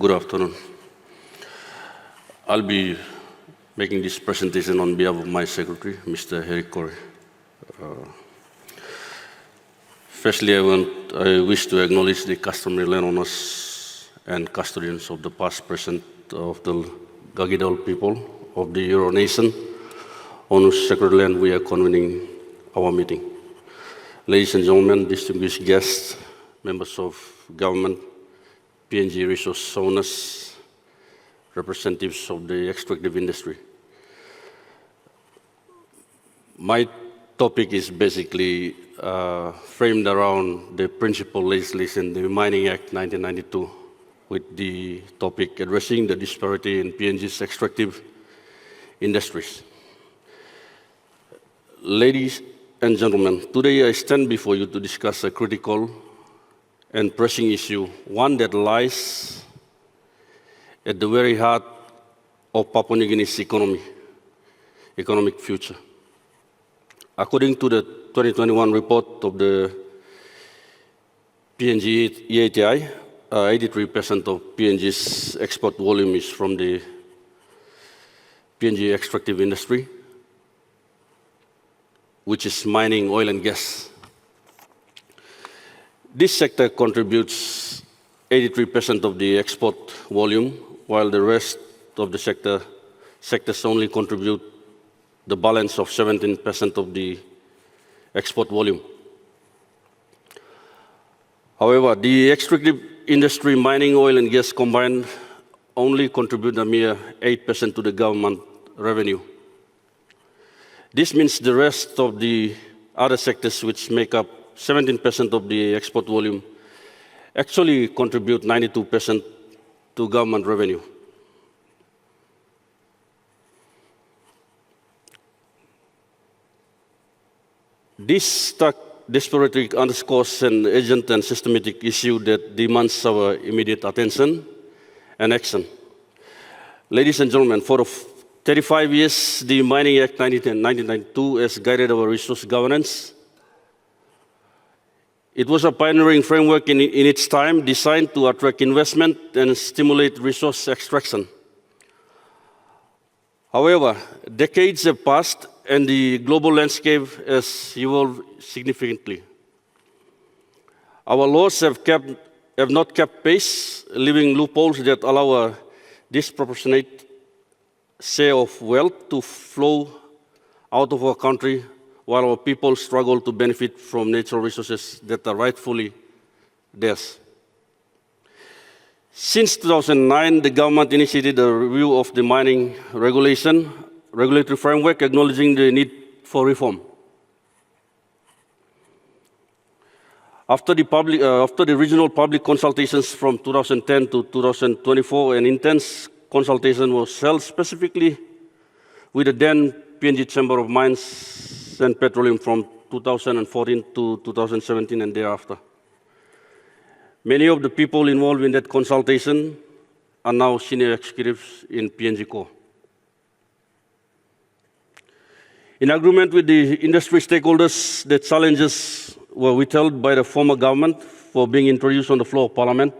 good afternoon. I'll be making this presentation on behalf of my secretary, Mr. Eric Corey. Firstly, I wish to acknowledge the customary landowners and custodians of the past, present of the Gagidal people of the Euro Nation, on whose sacred land we are convening our meeting. Ladies and gentlemen, distinguished guests, members of government, PNG resource owners, representatives of the extractive industry. My topic is basically framed around the principal legislation, the Mining Act 1992, with the topic addressing the disparity in PNG's extractive industries. Ladies and gentlemen, today I stand before you to discuss a critical and pressing issue, one that lies at the very heart of Papua New Guinea's economic future. According to the 2021 report of the PNG EATI, 83% of PNG's export volume is from the PNG extractive industry, which is mining, oil and gas. This sector contributes 83% of the export volume, while the rest of the sectors only contribute the balance of 17% of the export volume. However, the extractive industry, mining, oil and gas combined, only contribute a mere 8% to the government revenue. This means the rest of the other sectors, which make up 17% of the export volume, actually contribute 92% to government revenue. This stark disparity underscores an urgent and systematic issue that demands our immediate attention and action. Ladies and gentlemen, for 35 years, the Mining Act 1992 has guided our resource governance. It was a pioneering framework in its time, designed to attract investment and stimulate resource extraction. Have decades have passed and the global landscape has evolved significantly. Our laws have not kept pace, leaving loopholes that allow a disproportionate share of wealth to flow out of our country, while our people struggle to benefit from natural resources that are rightfully theirs. Since 2009, the government initiated a review of the mining regulatory framework, acknowledging the need for reform. After the regional public consultations from 2010 to 2024, an intense consultation was held specifically with the then PNG Chamber of Mines and Petroleum from 2014 to 2017 and thereafter. Many of the people involved in that consultation are now senior executives in PNG Eko. In agreement with the industry stakeholders, the challenges were withheld by the former government for being introduced on the floor of Parliament.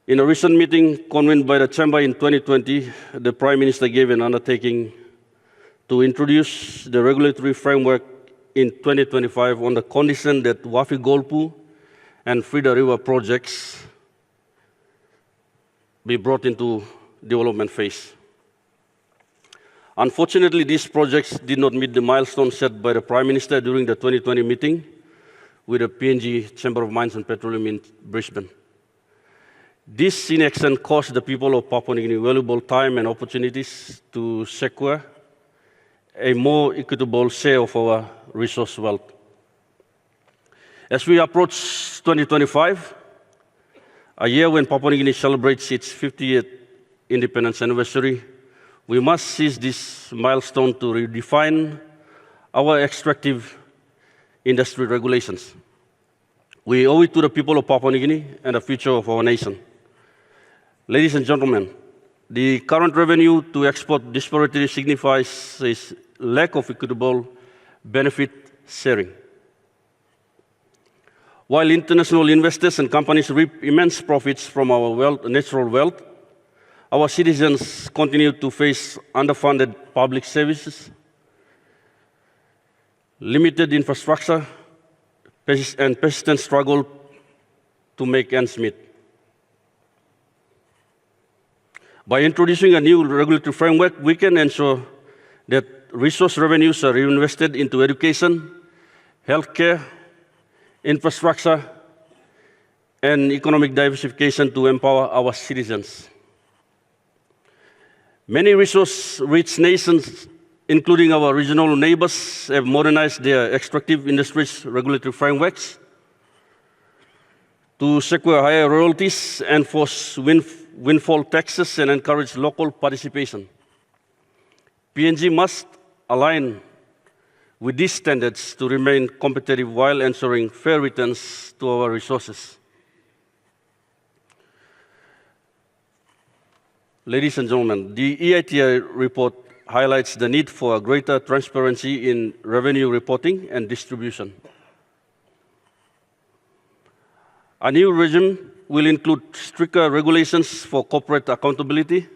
In a recent meeting convened by the Chamber in 2020, the Prime Minister gave an undertaking to introduce the regulatory framework in 2025 on the condition that Wafi Golpu and Frida River projects be brought into development phase. Unfortunately, these projects did not meet the milestone set by the Prime Minister during the 2020 meeting with the PNG Chamber of Mines and Petroleum in Brisbane. This inaction cost the people of Papua New Guinea valuable time and opportunities to secure a more equitable share of our resource wealth. As we approach 2025, a year when Papua New Guinea celebrates its 50th independence anniversary, we must seize this milestone to redefine our extractive industry regulations. We owe it to the people of Papua New Guinea and the future of our nation. Ladies and gentlemen, the current revenue to export disparity signifies a lack of equitable benefit sharing. While international investors and companies reap immense profits from our natural wealth, our citizens continue to face underfunded public services, limited infrastructure, and persistent struggle to make ends meet. By introducing a new regulatory framework, we can ensure that resource revenues are reinvested into education, healthcare, infrastructure, and economic diversification to empower our citizens. Many resource-rich nations, including our regional neighbors, have modernized their extractive industries' regulatory frameworks to secure higher royalties, enforce windfall taxes, and encourage local participation. PNG must align with these standards to remain competitive while ensuring fair returns to our resources. Ladies and gentlemen, the EITI report highlights the need for a greater transparency in revenue reporting and distribution. A new regime will include stricter regulations for corporate accountability,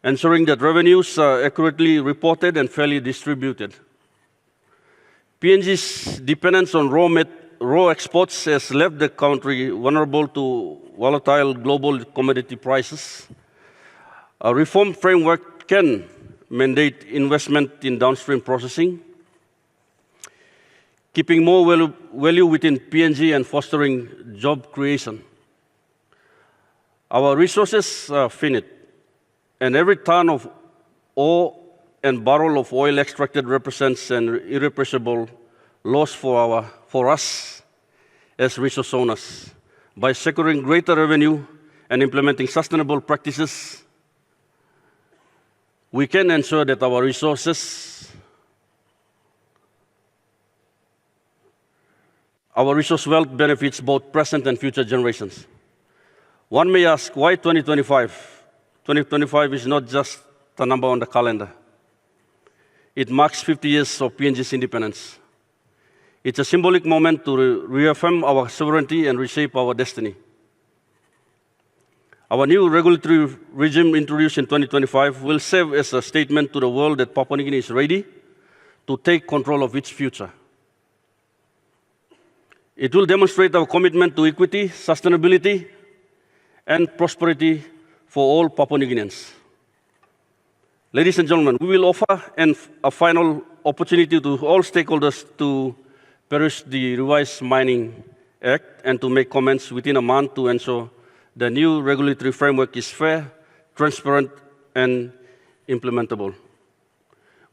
ensuring that revenues are accurately reported and fairly distributed. PNG's dependence on raw exports has left the country vulnerable to volatile global commodity prices. A reform framework can mandate investment in downstream processing, keeping more value within PNG and fostering job creation. Our resources are finite, and every ton of ore and barrel of oil extracted represents an irrepressible loss for us as resource owners. By securing greater revenue and implementing sustainable practices, we can ensure that our resource wealth benefits both present and future generations. One may ask, why 2025? 2025 is not just a number on the calendar. It marks 50 years of PNG's independence. It's a symbolic moment to reaffirm our sovereignty and reshape our destiny. Our new regulatory regime introduced in 2025 will serve as a statement to the world that Papua New Guinea is ready to take control of its future. It will demonstrate our commitment to equity, sustainability, and prosperity for all Papua New Guineans. Ladies and gentlemen, we will offer a final opportunity to all stakeholders to peruse the revised Mining Act and to make comments within a month to ensure the new regulatory framework is fair, transparent, and implementable.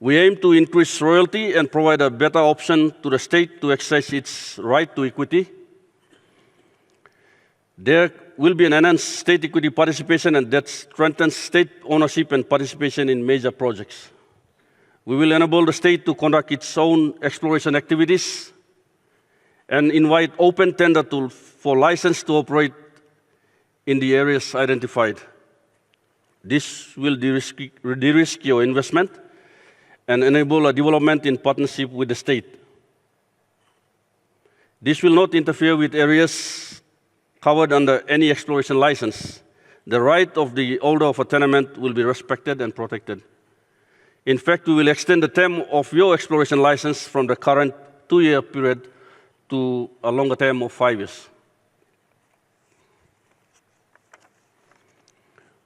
We aim to increase royalty and provide a better option to the state to exercise its right to equity. There will be an enhanced state equity participation, and that strengthens state ownership and participation in major projects. We will enable the state to conduct its own exploration activities and invite open tender for license to operate in the areas identified. This will de-risk your investment and enable a development in partnership with the state. This will not interfere with areas covered under any exploration license. The right of the holder of a tenement will be respected and protected. In fact, we will extend the term of your exploration license from the current 2-year period to a longer term of 5 years.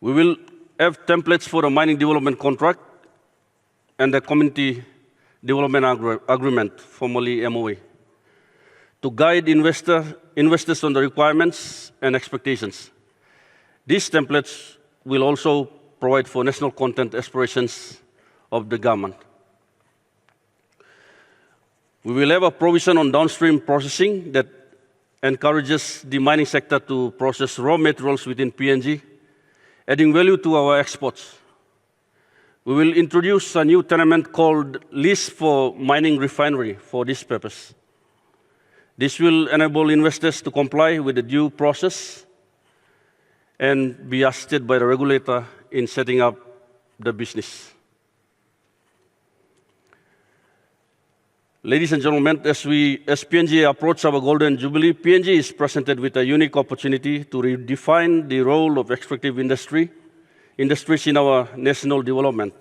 We will have templates for the mining development contract and the community development agreement, formerly MOA, to guide investors on the requirements and expectations. These templates will also provide for national content aspirations of the government. We will have a provision on downstream processing that encourages the mining sector to process raw materials within PNG, adding value to our exports. We will introduce a new tenement called Lease for Mining Refinery for this purpose. This will enable investors to comply with the due process and be assisted by the regulator in setting up the business. Ladies and gentlemen, as PNG approach our Golden Jubilee, PNG is presented with a unique opportunity to redefine the role of extractive industries in our national development.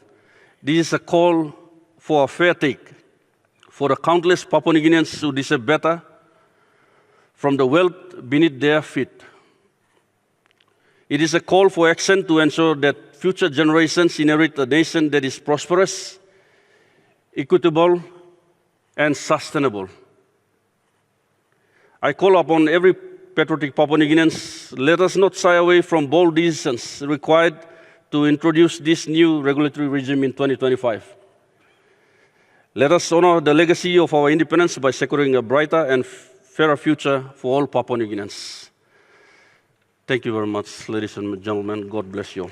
This is a call for a fair take for the countless Papua New Guineans who deserve better from the wealth beneath their feet. It is a call for action to ensure that future generations inherit a nation that is prosperous, equitable, and sustainable. I call upon every patriotic Papua New Guineans, let us not shy away from bold decisions required to introduce this new regulatory regime in 2025. Let us honor the legacy of our independence by securing a brighter and fairer future for all Papua New Guineans. Thank you very much, ladies and gentlemen. God bless you all.